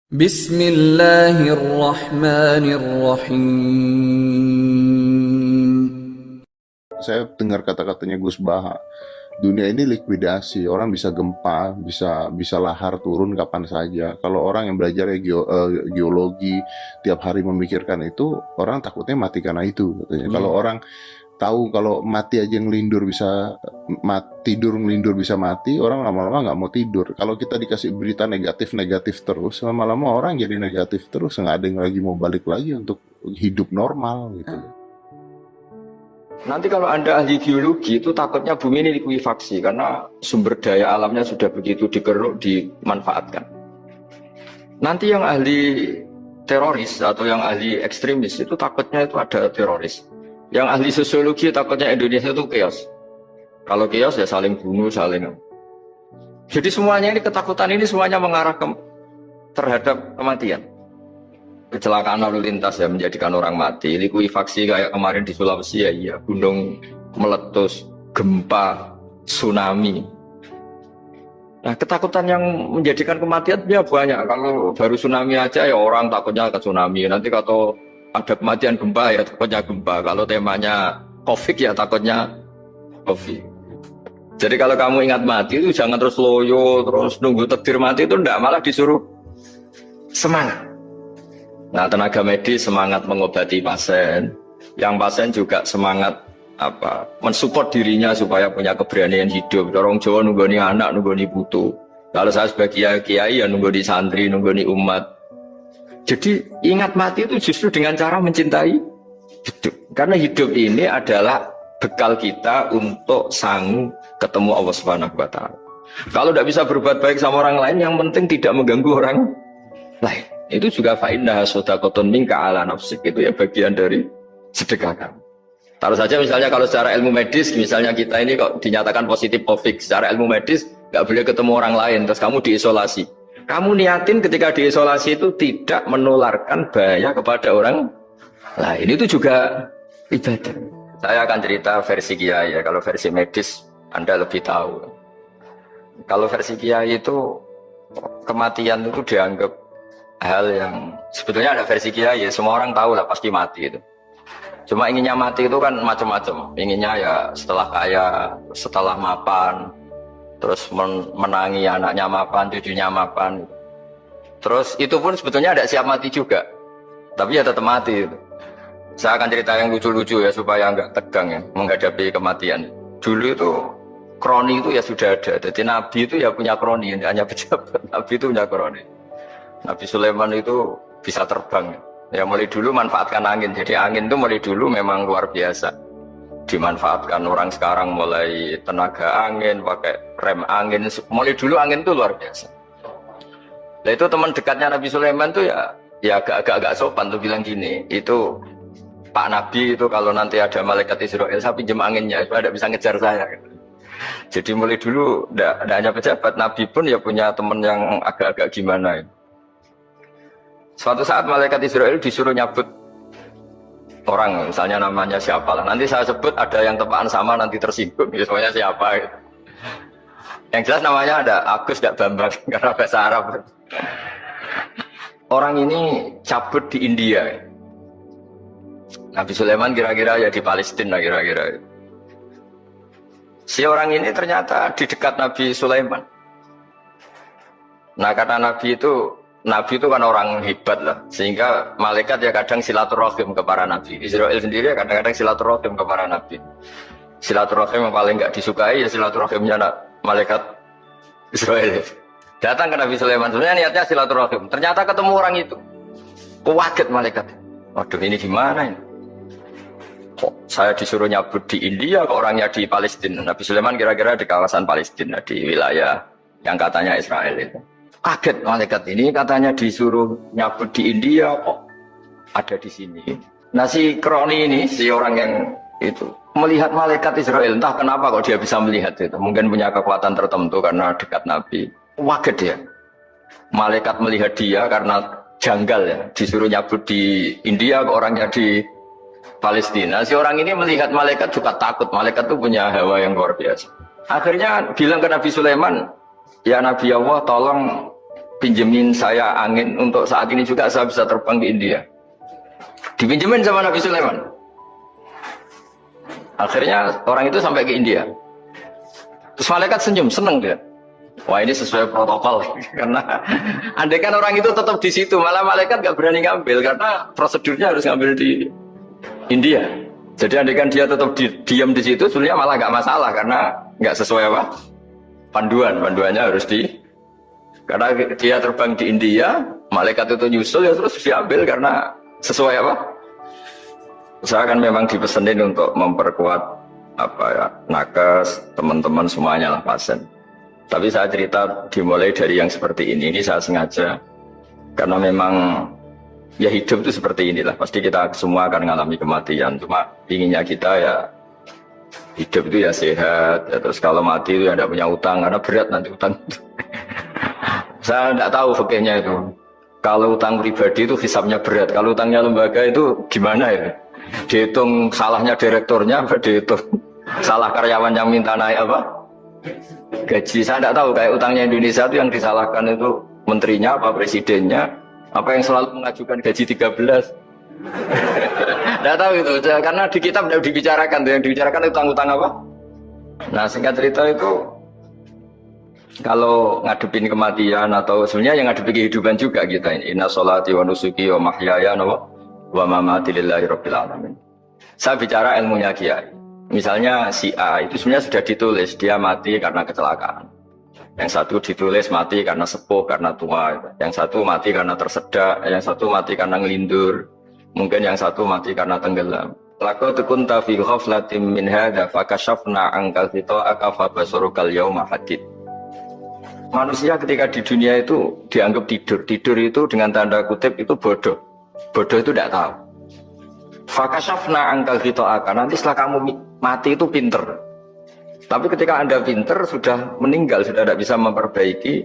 Bismillahirrahmanirrahim. Saya dengar kata-katanya Gus Baha, dunia ini likuidasi, orang bisa gempa, bisa lahar turun kapan saja. Kalau orang yang belajar geologi tiap hari memikirkan itu, orang takutnya mati karena itu katanya. Kalau orang tahu kalau mati aja ngelindur bisa tidur ngelindur bisa mati, orang lama-lama nggak mau tidur. Kalau kita dikasih berita negatif terus, lama-lama orang jadi negatif terus, nggak ada yang lagi mau balik lagi untuk hidup normal gitu. Nanti kalau Anda ahli geologi itu takutnya bumi ini likuifaksi karena sumber daya alamnya sudah begitu dikeruk, dimanfaatkan. Nanti yang ahli teroris atau yang ahli ekstremis itu takutnya itu ada teroris. Yang ahli sosiologi takutnya Indonesia itu chaos. Kalau chaos ya saling bunuh, saling. Jadi semuanya ini ketakutan ini semuanya mengarah terhadap kematian. Kecelakaan lalu lintas ya menjadikan orang mati, likuifaksi kayak kemarin di Sulawesi ya, iya, gunung meletus, gempa, tsunami. Nah ketakutan yang menjadikan kematian ya banyak. Kalau baru tsunami aja ya orang takutnya ke tsunami. Nanti kalau ada kematian gempa ya takutnya gempa. Kalau temanya COVID ya takutnya COVID. Jadi kalau kamu ingat mati itu jangan terus loyo, terus nunggu takdir mati itu enggak, malah disuruh semangat. Nah, tenaga medis semangat mengobati pasien, yang pasien juga semangat mensupport dirinya supaya punya keberanian hidup. Dorong Jawa nunggoni anak, nunggoni putu. Kalau saya sebagai kiai ya nunggoni santri, nunggoni umat. Jadi ingat mati itu justru dengan cara mencintai hidup. Karena hidup ini adalah bekal kita untuk sanggup ketemu Allah Subhanahu wa Ta'ala. Kalau tidak bisa berbuat baik sama orang lain, yang penting tidak mengganggu orang lain. Itu juga fa'innaha shadaqatun minka ala nafsik, itu ya bagian dari sedekah kamu. Taruh saja misalnya kalau secara ilmu medis, misalnya kita ini kok dinyatakan positif COVID, secara ilmu medis nggak boleh ketemu orang lain, terus kamu diisolasi. Kamu niatin ketika diisolasi itu tidak menularkan bahaya kepada orang lain, itu juga ibadah. Saya akan cerita versi kiai ya, kalau versi medis Anda lebih tahu. Kalau versi kiai itu kematian itu dianggap hal yang sebetulnya ada versi kiai ya, semua orang tahu lah pasti mati itu. Cuma inginnya mati itu kan macam-macam. Inginnya ya setelah kaya, setelah mapan, terus menangi anaknya mapan, cucunya mapan. Terus itu pun sebetulnya ada siap mati juga, tapi ya tetap mati itu. Saya akan cerita yang lucu-lucu ya supaya nggak tegang ya menghadapi kematian. Dulu itu kroni itu ya sudah ada. Jadi Nabi itu ya punya kroni, hanya pejabat. Nabi itu punya kroni. Nabi Sulaiman itu bisa terbang. Ya mulai dulu manfaatkan angin. Jadi angin itu mulai dulu memang luar biasa. Dimanfaatkan orang sekarang mulai tenaga angin, pakai rem angin. Mulai dulu angin itu luar biasa. Nah itu teman dekatnya Nabi Sulaiman tuh ya agak sopan tuh bilang gini. Itu Pak Nabi itu kalau nanti ada malaikat Israel, saya pinjam anginnya supaya tidak bisa ngejar saya. Jadi mulai dulu tidak hanya pejabat, Nabi pun ya punya teman yang agak-agak gimana. Suatu saat malaikat Israel disuruh nyabut orang, misalnya namanya siapa lah. Nanti saya sebut ada yang tepaan sama nanti tersinggung, misalnya siapa. Gitu. Yang jelas namanya ada Agus dan Bambang karena bahasa Arab. Orang ini cabut di India. Nabi Sulaiman kira-kira ya di Palestina kira-kira. Si orang ini ternyata di dekat Nabi Sulaiman. Nah karena Nabi itu kan orang hebat lah, sehingga malaikat ya kadang silaturahim ke para nabi. Israel sendiri ya kadang-kadang silaturahim ke para nabi. Silaturahim yang paling nggak disukai ya silaturahimnya malaikat Israel. Datang ke Nabi Sulaiman, sebenarnya niatnya silaturahim. Ternyata ketemu orang itu, kaget malaikat. Waduh ini gimana ini? Kok saya disuruh nyabut di India, kok orangnya di Palestina? Nabi Sulaiman kira-kira di kawasan Palestina, di wilayah yang katanya Israel itu. Kaget malaikat ini, katanya disuruh nyabut di India kok ada di sini. Nah si kroni ini, si orang yang itu melihat malaikat Israel, entah kenapa kok dia bisa melihat itu. Mungkin punya kekuatan tertentu karena dekat Nabi. Kaget dia. Malaikat melihat dia karena janggal ya, disuruh nyabut di India kok orangnya di Palestina. Si orang ini melihat malaikat juga takut. Malaikat itu punya hawa yang luar biasa. Akhirnya bilang ke Nabi Sulaiman, ya Nabi Allah tolong pinjemin saya angin untuk saat ini juga saya bisa terbang di India. Dipinjemin sama Nabi Sulaiman. Akhirnya orang itu sampai ke India. Terus malaikat senyum, seneng dia. Wah ini sesuai protokol. Karena andai kan orang itu tetap di situ, malah malaikat gak berani ngambil karena prosedurnya harus ngambil di India. Jadi andai kan dia tetap diam di situ, sebenarnya malah gak masalah karena gak sesuai apa? Panduannya harus karena dia terbang di India, malaikat itu nyusul ya terus diambil karena sesuai apa? Saya kan memang dipesenin untuk memperkuat apa ya, nakes, teman-teman semuanya lah pasien. Tapi saya cerita dimulai dari yang seperti ini saya sengaja karena memang ya hidup itu seperti inilah. Pasti kita semua akan mengalami kematian. Cuma inginnya kita ya hidup itu ya sehat. Ya, terus kalau mati itu ya tidak punya utang karena berat nanti utang. Saya tidak tahu fikihnya itu. Kalau utang pribadi itu hisabnya berat. Kalau utangnya lembaga itu gimana ya? Dihitung salahnya direkturnya, apa dihitung salah karyawan yang minta naik apa? Gaji. Saya tidak tahu kayak utangnya Indonesia itu yang disalahkan itu menterinya apa presidennya, apa yang selalu mengajukan gaji 13. Tidak tahu itu karena di kitab tidak dibicarakan. Yang dibicarakan utang-utang apa? Nah singkat cerita itu kalau ngadepin kematian atau sebenarnya yang ngadepin kehidupan juga kita ini. Inna sholati wa nusuki wa mahyaya wa mamati lillahi rabbil alamin. Saya bicara ilmunya Kiai. Misalnya si A itu sebenarnya sudah ditulis dia mati karena kecelakaan. Yang satu ditulis mati karena sepuh, karena tua. Yang satu mati karena tersedak. Yang satu mati karena ngelindur. Mungkin yang satu mati karena tenggelam. Laqad kunta fi ghaflatin min hadza fakashafna ankal ghita'aka fabasurukal yauma hadid. Manusia ketika di dunia itu dianggap tidur. Tidur itu dengan tanda kutip itu bodoh. Bodoh itu tidak tahu. Fakashafna angkal ghita'aka. Nanti setelah kamu mati itu pinter. Tapi ketika Anda pinter sudah meninggal, sudah tidak bisa memperbaiki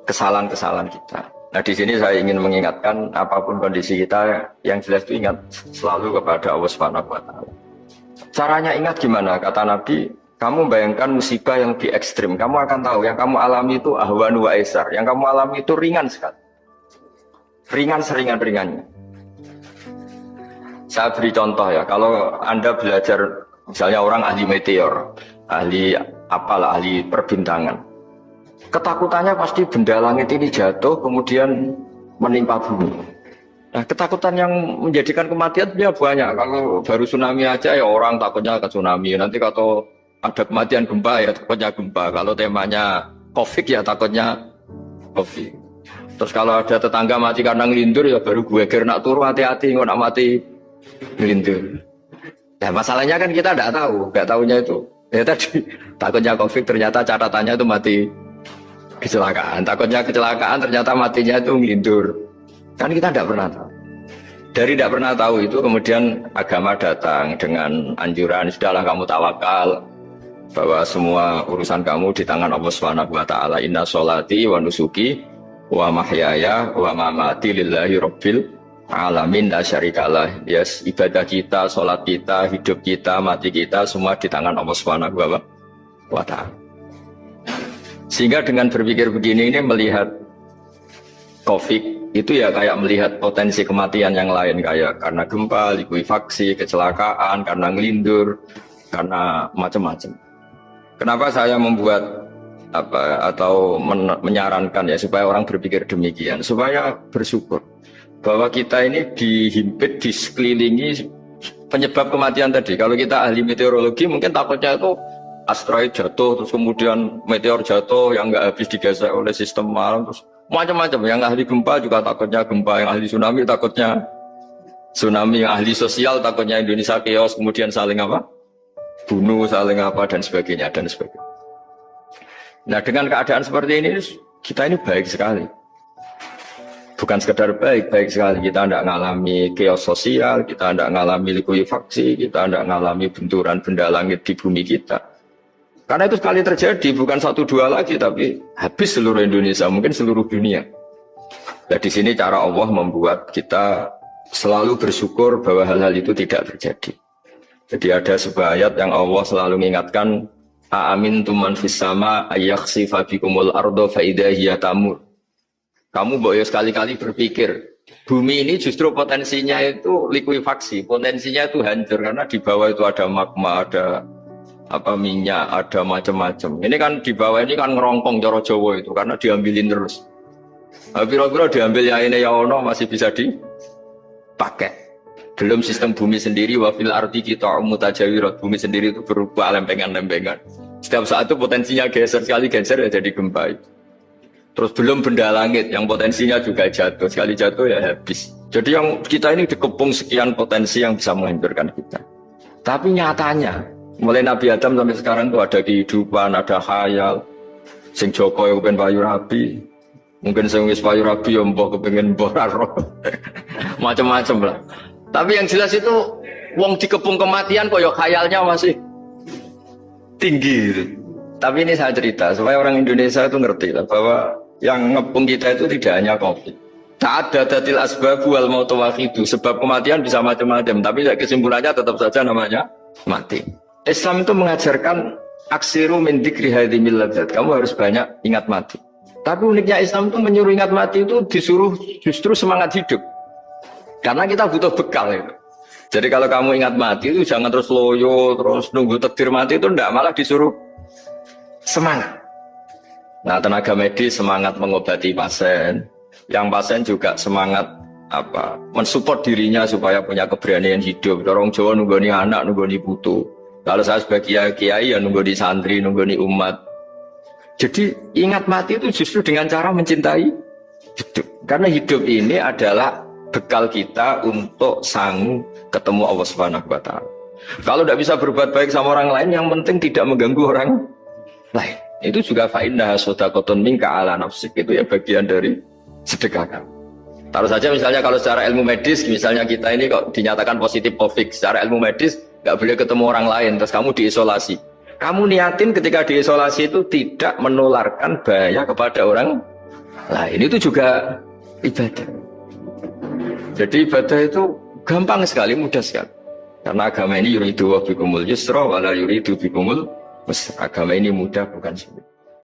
kesalahan-kesalahan kita. Nah di sini saya ingin mengingatkan apapun kondisi kita yang jelas itu ingat selalu kepada Allah Subhanahu wa taala. Caranya ingat gimana? Kata Nabi, kamu bayangkan musibah yang lebih ekstrim, kamu akan tahu yang kamu alami itu ahwanu wa aisar, yang kamu alami itu ringan sekali. Ringan seringan-ringannya. Saya beri contoh ya, kalau Anda belajar misalnya orang ahli meteor, ahli apalah, ahli perbintangan. Ketakutannya pasti benda langit ini jatuh kemudian menimpa bumi. Nah, ketakutan yang menjadikan kematian ya banyak. Kalau baru tsunami aja ya orang takutnya ke tsunami. Nanti kalau ada kematian gempa ya takutnya gempa. Kalau temanya COVID ya takutnya COVID. Terus kalau ada tetangga mati karena ngelindur ya baru gue nak turu hati-hati nggak nak mati ngelindur. Nah masalahnya kan kita nggak tahunya itu. Ya tadi takutnya COVID ternyata catatannya itu mati kecelakaan. Takutnya kecelakaan ternyata matinya itu ngelindur. Kan kita tidak pernah tahu. Dari tidak pernah tahu itu kemudian agama datang dengan anjuran sudahlah kamu tawakal bahwa semua urusan kamu di tangan Allah Subhanahu wa taala. Inna sholati wa nusuki wa mahyaya wa mamati lillahi rabbil alamin la syarikalah. Yes, ibadah kita, sholat kita, hidup kita, mati kita semua di tangan Allah Subhanahu wa taala. Sehingga dengan berpikir begini ini melihat COVID itu ya kayak melihat potensi kematian yang lain kayak karena gempa, likuifaksi, kecelakaan, karena ngelindur, karena macam-macam. Kenapa saya membuat atau menyarankan ya supaya orang berpikir demikian, supaya bersyukur bahwa kita ini dihimpit, disekelilingi penyebab kematian tadi. Kalau kita ahli meteorologi mungkin takutnya itu asteroid jatuh, terus kemudian meteor jatuh yang nggak habis digesek oleh sistem alam, terus macam-macam. Yang ahli gempa juga takutnya gempa, yang ahli tsunami takutnya tsunami, yang ahli sosial takutnya Indonesia chaos, kemudian saling apa? Bunuh, saling apa dan sebagainya dan sebagainya. Nah dengan keadaan seperti ini kita ini baik sekali. Bukan sekedar baik sekali. Kita tidak mengalami chaos sosial, kita tidak mengalami likuifaksi, kita tidak mengalami benturan benda langit di bumi kita. Karena itu sekali terjadi, bukan 1-2 lagi, tapi habis seluruh Indonesia, mungkin seluruh dunia. Nah di sini cara Allah membuat kita selalu bersyukur bahwa hal-hal itu tidak terjadi. Jadi ada sebuah ayat yang Allah selalu mengingatkan, Aamintum man fis sama ayakhsifa bikumul ardo fa idza hiya tamur. Kamu boleh sekali-kali berpikir, bumi ini justru potensinya itu likuifaksi, potensinya itu hancur karena di bawah itu ada magma, ada minyak, ada macam-macam. Ini kan di bawah ini kan ngerongkong cara Jawa itu karena diambilin terus. Piro-piro diambil ya ini ya ono masih bisa dipakai. Belum sistem bumi sendiri, wafil arti kita mutajawirat, bumi sendiri itu berupa lempengan-lempengan. Setiap saat itu potensinya geser, sekali geser ya jadi gempa. Terus belum benda langit yang potensinya juga jatuh, sekali jatuh ya habis. Jadi yang kita ini dikepung sekian potensi yang bisa menghancurkan kita. Tapi nyatanya, mulai Nabi Adam sampai sekarang tuh ada kehidupan, ada khayal. Sing Joko yang kepengen payu rabi, mungkin sing wis payu rabi yang mbok kepengen boraro, macam-macam lah. Tapi yang jelas itu, wong dikepung kematian kok ya khayalnya masih tinggi gitu. Tapi ini saya cerita supaya orang Indonesia itu ngerti lah bahwa yang ngepung kita itu tidak hanya COVID. Ta'addadatil asbabu wal mautu wahidu. Sebab kematian bisa macam-macam, tapi kesimpulannya tetap saja namanya mati. Islam itu mengajarkan aksiru min dzikri hadhimil ladzat. Kamu harus banyak ingat mati. Tapi uniknya Islam itu menyuruh ingat mati itu disuruh justru semangat hidup. Karena kita butuh bekal itu. Jadi kalau kamu ingat mati itu jangan terus loyo, terus nunggu takdir mati itu enggak, malah disuruh semangat. Nah, tenaga medis semangat mengobati pasien, yang pasien juga semangat mensupport dirinya supaya punya keberanian hidup. Orang Jawa nunggoni anak, nunggoni putu. Kalau saya sebagai kiai ya nunggoni santri, nunggoni umat. Jadi ingat mati itu justru dengan cara mencintai hidup. Karena hidup ini adalah bekal kita untuk sanggup ketemu Allah Subhanahu wa taala. Kalau tidak bisa berbuat baik sama orang lain, yang penting tidak mengganggu orang lain. Itu juga fa'innaha shadaqatun minka ala nafsik, itu ya bagian dari sedekah kamu. Taruh saja misalnya kalau secara ilmu medis, misalnya kita ini kok dinyatakan positif COVID, secara ilmu medis nggak boleh ketemu orang lain, terus kamu diisolasi. Kamu niatin ketika diisolasi itu tidak menularkan bahaya kepada orang lain, itu juga ibadah. Jadi ibadah itu gampang sekali, mudah sekali. Karena agama ini yuridu wa bikumul yusra wa la yuridu bikumul usra. Agama ini mudah bukan sulit.